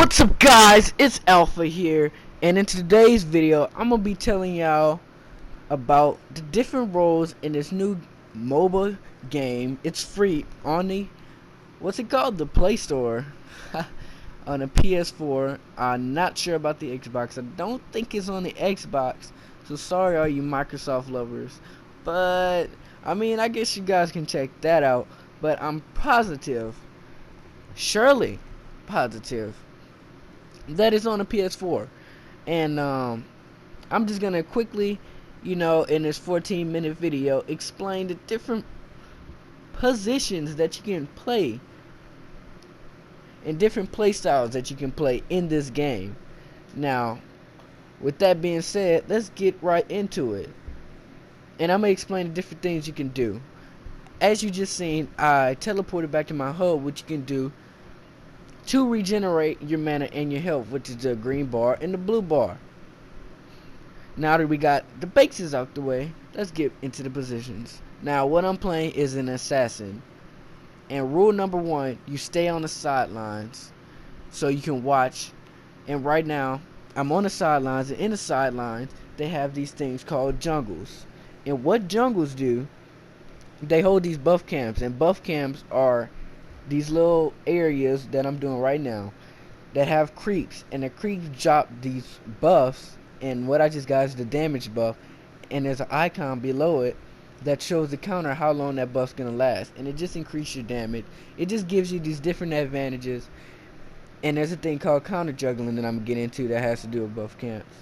What's up, guys? It's Alpha here, and in today's video I'm gonna be telling y'all about the different roles in this new mobile game. It's free on the, what's it called, the Play Store. On the PS4. I'm not sure about the Xbox. I don't think it's on the Xbox, so sorry all you Microsoft lovers, but I mean, I guess you guys can check that out. But I'm positive, surely positive, that is on the PS4. And I'm just gonna quickly, in this 14-minute video, explain the different positions that you can play and different play styles that you can play in this game. Now, with that being said, let's get right into it. And I'm gonna explain the different things you can do. As you just seen, I teleported back to my hub, which you can do to regenerate your mana and your health, which is the green bar and the blue bar. Now that we got the basics out the way, let's get into the positions. Now, what I'm playing is an assassin, and rule number one, you stay on the sidelines so you can watch. And right now I'm on the sidelines, and in the sidelines they have these things called jungles. And what jungles do, they hold these buff camps, and buff camps are these little areas that I'm doing right now that have creeps, and the creeps drop these buffs. And what I just got is the damage buff, and there's an icon below it that shows the counter how long that buff's gonna last, and it just increases your damage. It just gives you these different advantages. And there's a thing called counter juggling that I'm gonna get into that has to do with buff camps.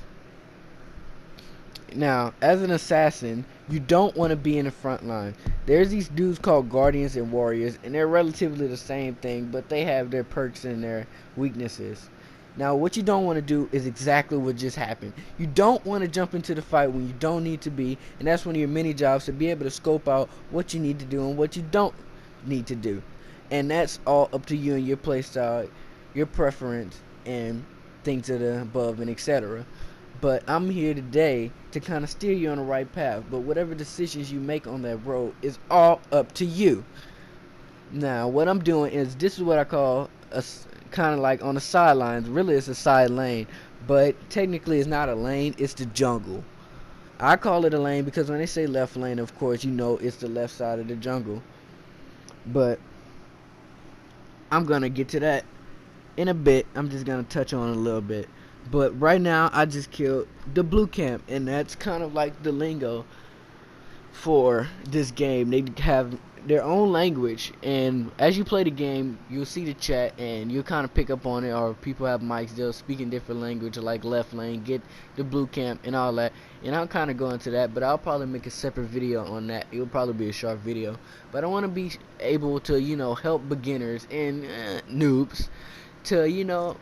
Now, as an assassin, you don't want to be in the front line. There's these dudes called guardians and warriors, and they're relatively the same thing, but they have their perks and their weaknesses. Now, what you don't want to do is exactly what just happened. You don't want to jump into the fight when you don't need to be, and that's one of your mini jobs, to be able to scope out what you need to do and what you don't need to do. And that's all up to you and your playstyle, your preference, and things of the above, and etc. But I'm here today to kind of steer you on the right path. But whatever decisions you make on that road is all up to you. Now, what I'm doing is, this is what I call a kind of like on the sidelines. Really, it's a side lane, but technically it's not a lane, it's the jungle. I call it a lane because when they say left lane, of course, you know it's the left side of the jungle. But I'm gonna get to that in a bit. I'm just gonna touch on it a little bit. But right now I just killed the blue camp, and that's kind of like the lingo for this game. They have their own language, and as you play the game, you'll see the chat and you'll kind of pick up on it, or people have mics, they'll speak in different language, like left lane, get the blue camp, and all that. And I'll kind of go into that, but I'll probably make a separate video on that. It'll probably be a short video, but I want to be able to, help beginners and noobs to,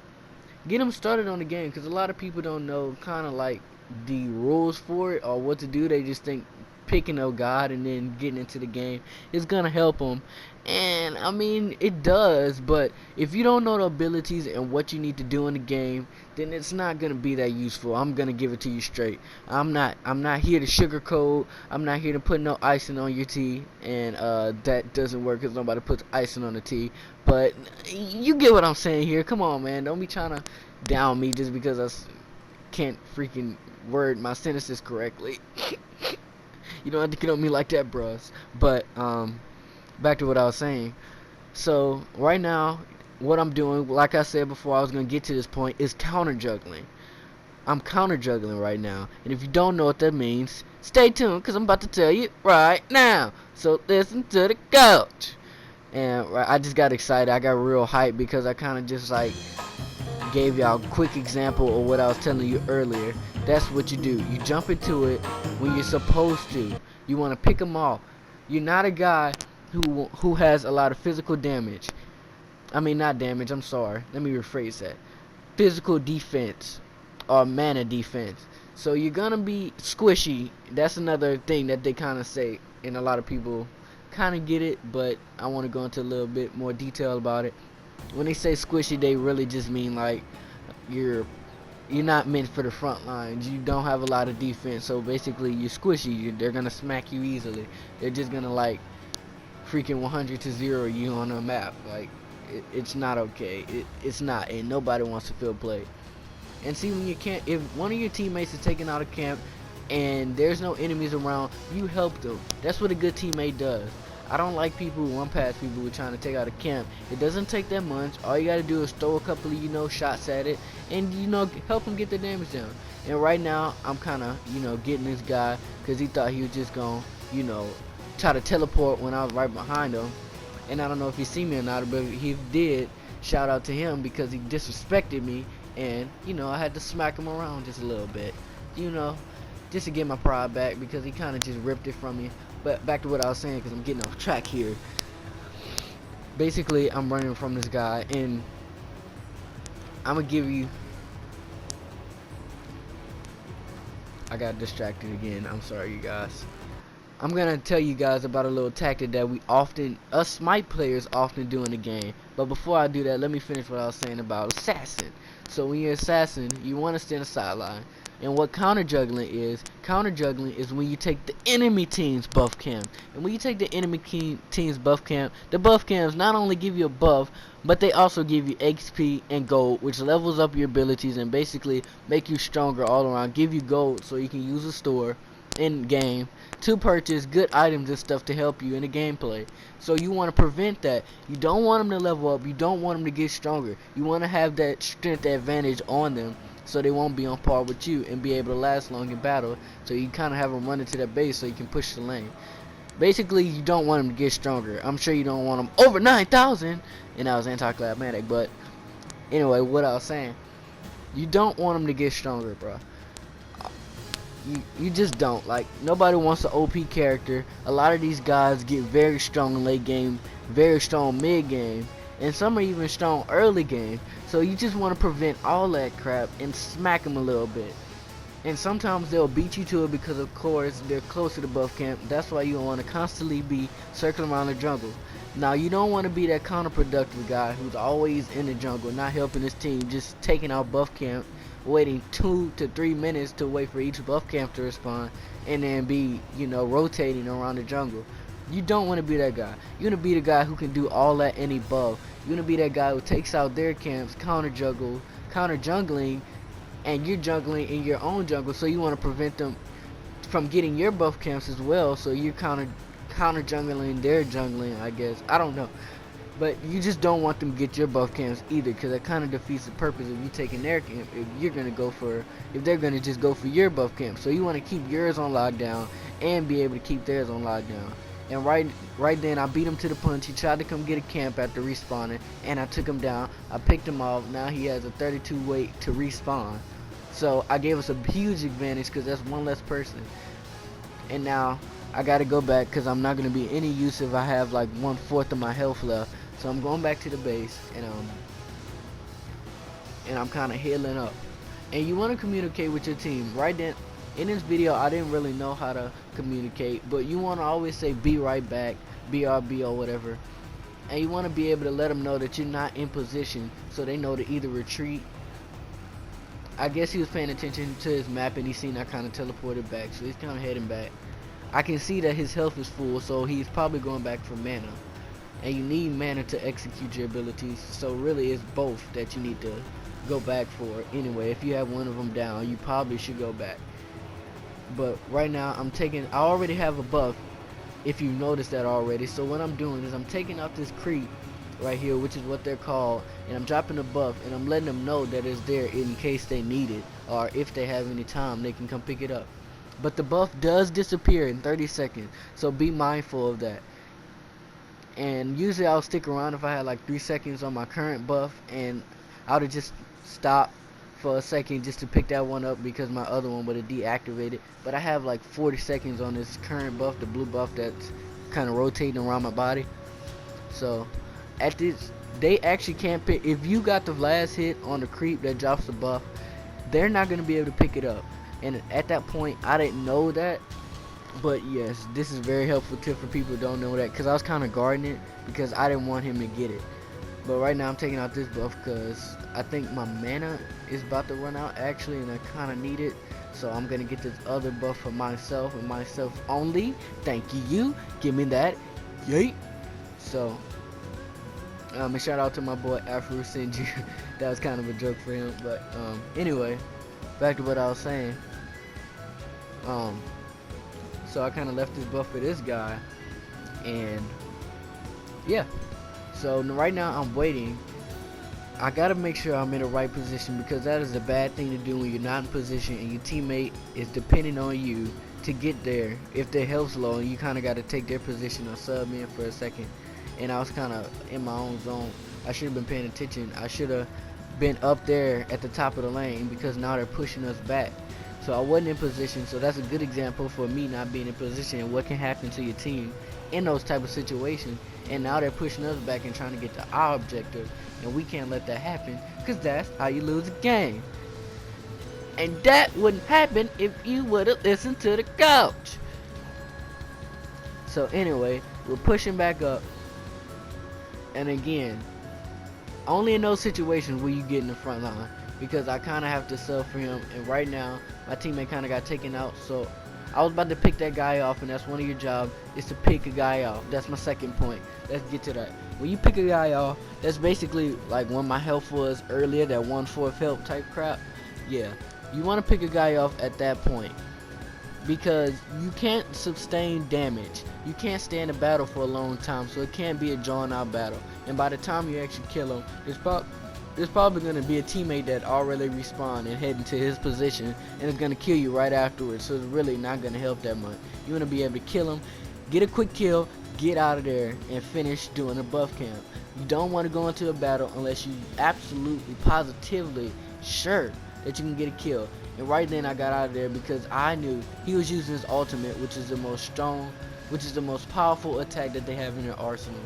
get them started on the game, because a lot of people don't know kind of like the rules for it or what to do. They just think picking a god and then getting into the game is gonna help them, and I mean, it does, but if you don't know the abilities and what you need to do in the game, then it's not gonna be that useful. I'm gonna give it to you straight. I'm not here to sugarcoat. I'm not here to put no icing on your tea, and that doesn't work because nobody puts icing on the tea. But you get what I'm saying here. Come on, man, don't be trying to down me just because I can't freaking word my sentences correctly. You don't have to get on me like that, bros. But back to what I was saying. So right now, what I'm doing, like I said before, I was gonna get to this point, is counter juggling. I'm counter juggling right now, and if you don't know what that means, stay tuned, because I'm about to tell you right now. So listen to the coach. And I just got excited. I got real hyped because I kind of just like gave y'all a quick example of what I was telling you earlier. That's what you do. You jump into it when you're supposed to. You want to pick them off. You're not a guy who has a lot of physical damage. I mean, not damage, I'm sorry. Let me rephrase that. Physical defense or mana defense. So you're going to be squishy. That's another thing that they kind of say, and a lot of people kind of get it, but I want to go into a little bit more detail about it. When they say squishy, they really just mean like you're not meant for the front lines. You don't have a lot of defense, so basically you're squishy. They're gonna smack you easily. They're just gonna like freaking 100 to 0 you on a map. Like, It's not okay. It's not, and nobody wants to feel played. And see, when you can't, if one of your teammates is taking out a camp and there's no enemies around, you help them. That's what a good teammate does. I don't like people who run past people who are trying to take out a camp. It doesn't take that much. All you gotta do is throw a couple of, shots at it and, help them get the damage down. And right now, I'm kind of, getting this guy because he thought he was just gonna, try to teleport when I was right behind him. And I don't know if he see me or not, but if he did, shout out to him because he disrespected me. And, I had to smack him around just a little bit, just to get my pride back because he kind of just ripped it from me. But back to what I was saying because I'm getting off track here. Basically, I'm running from this guy, and I'm going to give you... I got distracted again. I'm sorry, you guys. I'm going to tell you guys about a little tactic that us Smite players often do in the game. But before I do that, let me finish what I was saying about assassin. So when you're assassin, you want to stay in the sideline. And what counter juggling is when you take the enemy team's buff camp. And when you take the enemy team's buff camp, the buff camps not only give you a buff, but they also give you XP and gold, which levels up your abilities and basically make you stronger all around. Give you gold so you can use a store in game to purchase good items and stuff to help you in the gameplay. So you want to prevent that. You don't want them to level up. You don't want them to get stronger. You want to have that strength advantage on them so they won't be on par with you and be able to last long in battle. So you kind of have them run into that base so you can push the lane. Basically, you don't want them to get stronger. I'm sure you don't want them over 9,000. And that was anticlimactic. But anyway, what I was saying, you don't want them to get stronger, bro. You just don't. Like, nobody wants an OP character. A lot of these guys get very strong in late game, very strong mid game, and some are even strong early game. So you just want to prevent all that crap and smack them a little bit. And sometimes they'll beat you to it because, of course, they're close to the buff camp. That's why you want to constantly be circling around the jungle. Now, you don't want to be that counterproductive guy who's always in the jungle, not helping his team, just taking out buff camp, waiting 2 to 3 minutes to wait for each buff camp to respond, and then be, rotating around the jungle. You don't want to be that guy. You want to be the guy who can do all that and above. You want to be that guy who takes out their camps, counter jungling, and you're jungling in your own jungle, so you want to prevent them from getting your buff camps as well, so you're counter jungling their jungling, I guess. I don't know. But you just don't want them to get your buff camps either, because that kind of defeats the purpose of you taking their camp if they're going to just go for your buff camp. So you want to keep yours on lockdown and be able to keep theirs on lockdown. And right then, I beat him to the punch. He tried to come get a camp after respawning, and I took him down. I picked him off. Now he has a 32 weight to respawn. So I gave us a huge advantage because that's one less person. And now I got to go back because I'm not going to be any use if I have like 1/4 of my health left. So I'm going back to the base, and I'm kind of healing up. And you want to communicate with your team. Right then, in this video, I didn't really know how to communicate, but you want to always say "be right back," BRB or whatever. And you want to be able to let them know that you're not in position, so they know to either retreat. I guess he was paying attention to his map, and he seen I kind of teleported back, so he's kind of heading back. I can see that his health is full, so he's probably going back for mana. And you need mana to execute your abilities, so really it's both that you need to go back for. Anyway, if you have one of them down, you probably should go back. But right now, I already have a buff, if you noticed that already. So what I'm doing is I'm taking out this creep right here, which is what they're called, and I'm dropping a buff, and I'm letting them know that it's there in case they need it, or if they have any time, they can come pick it up. But the buff does disappear in 30 seconds, so be mindful of that. And usually I'll stick around if I had like 3 seconds on my current buff, and I would have just stopped for a second just to pick that one up because my other one would have deactivated. But I have like 40 seconds on this current buff, the blue buff that's kind of rotating around my body. So at this, they actually can't pick. If you got the last hit on the creep that drops the buff, they're not going to be able to pick it up. And at that point, I didn't know that. But yes, this is a very helpful tip for people who don't know that, because I was kind of guarding it because I didn't want him to get it. But right now I'm taking out this buff because I think my mana is about to run out actually, and I kind of need it. So I'm going to get this other buff for myself and myself only. Thank you. Give me that. Yeet. So And shout out to my boy Afro Sinju. That was kind of a joke for him. But anyway, back to what I was saying. Um, so I kind of left this buff for this guy, and yeah. So right now I'm waiting. I gotta make sure I'm in the right position, because that is a bad thing to do when you're not in position and your teammate is depending on you to get there. If their health's low, and you kind of got to take their position or sub in for a second. And I was kind of in my own zone. I should have been paying attention. I should have been up there at the top of the lane, because now they're pushing us back. So I wasn't in position. So that's a good example for me not being in position and what can happen to your team in those type of situations. And now they're pushing us back and trying to get to our objective, and we can't let that happen, because that's how you lose a game. And that wouldn't happen if you would have listened to the coach. So anyway, we're pushing back up, and again, only in those situations will you get in the front line, because I kind of have to sub for him. And right now my teammate kind of got taken out, so I was about to pick that guy off, and that's one of your jobs, is to pick a guy off. That's my second point. Let's get to that. When you pick a guy off, that's basically like when my health was earlier, that 1/4 health type crap. Yeah, you want to pick a guy off at that point, because you can't sustain damage. You can't stay in a battle for a long time, so it can't be a drawn out battle. And by the time you actually kill him, there's probably going to be a teammate that already respawned and head into his position, and is going to kill you right afterwards. So it's really not going to help that much. You want to be able to kill him, get a quick kill, get out of there, and finish doing a buff camp. You don't want to go into a battle unless you absolutely positively sure that you can get a kill. And right then I got out of there, because I knew he was using his ultimate, which is the most powerful attack that they have in their arsenal.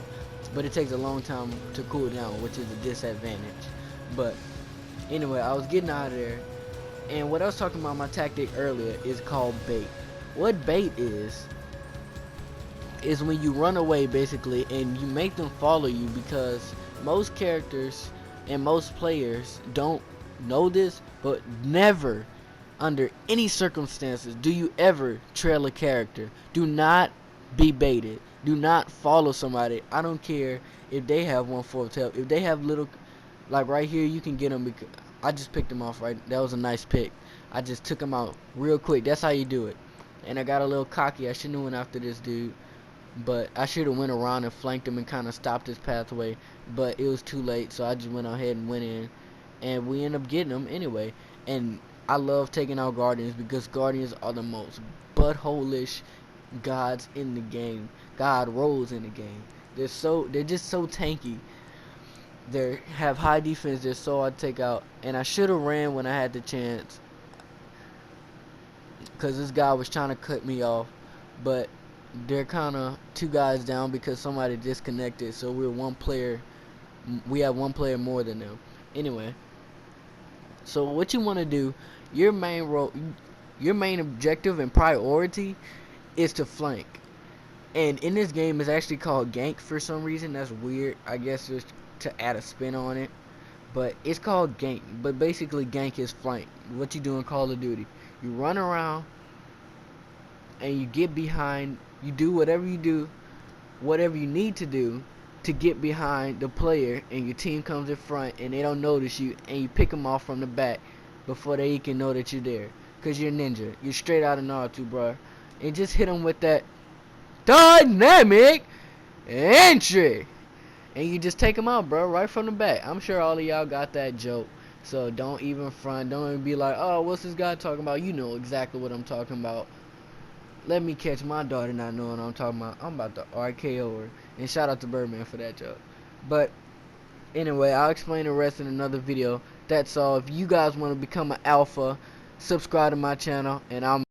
But it takes a long time to cool down, which is a disadvantage. But anyway, I was getting out of there, and what I was talking about, my tactic earlier, is called bait. What bait is when you run away basically, and you make them follow you, because most characters and most players don't know this, but never under any circumstances do you ever trail a character. Do not be baited. Do not follow somebody. I don't care if they have 1/4 health. If they have little, like right here, you can get them, because I just picked them off. Right, that was a nice pick. I just took them out real quick. That's how you do it. And I got a little cocky. I shouldn't have went after this dude, but I should have went around and flanked him and kind of stopped his pathway. But it was too late, so I just went ahead and went in, and we ended up getting him anyway. And I love taking out Guardians, because Guardians are the most butthole-ish gods in the game. God rolls in the game. They're just so tanky. They have high defense. They're so hard to take out. And I should have ran when I had the chance, because this guy was trying to cut me off. But they're kind of 2 guys down, because somebody disconnected. So we have one player more than them. Anyway, so what you want to do, your main objective and priority is to flank. And in this game, it's actually called gank for some reason. That's weird. I guess just to add a spin on it. But it's called gank. But basically, gank is flank. What you do in Call of Duty. You run around, and you get behind. You do whatever you need to do to get behind the player, and your team comes in front, and they don't notice you, and you pick them off from the back before they can know that you're there. Because you're ninja. You're straight out of Naruto, bro. And just hit them with that dynamic entry, and you just take them out, bro, right from the back. I'm sure all of y'all got that joke, so don't even front. Don't even be like, oh, what's this guy talking about? You know exactly what I'm talking about. Let me catch my daughter not knowing what I'm talking about. I'm about to RKO her. And shout out to Birdman for that joke. But anyway, I'll explain the rest in another video. That's all. If you guys want to become an alpha, subscribe to my channel, and I'm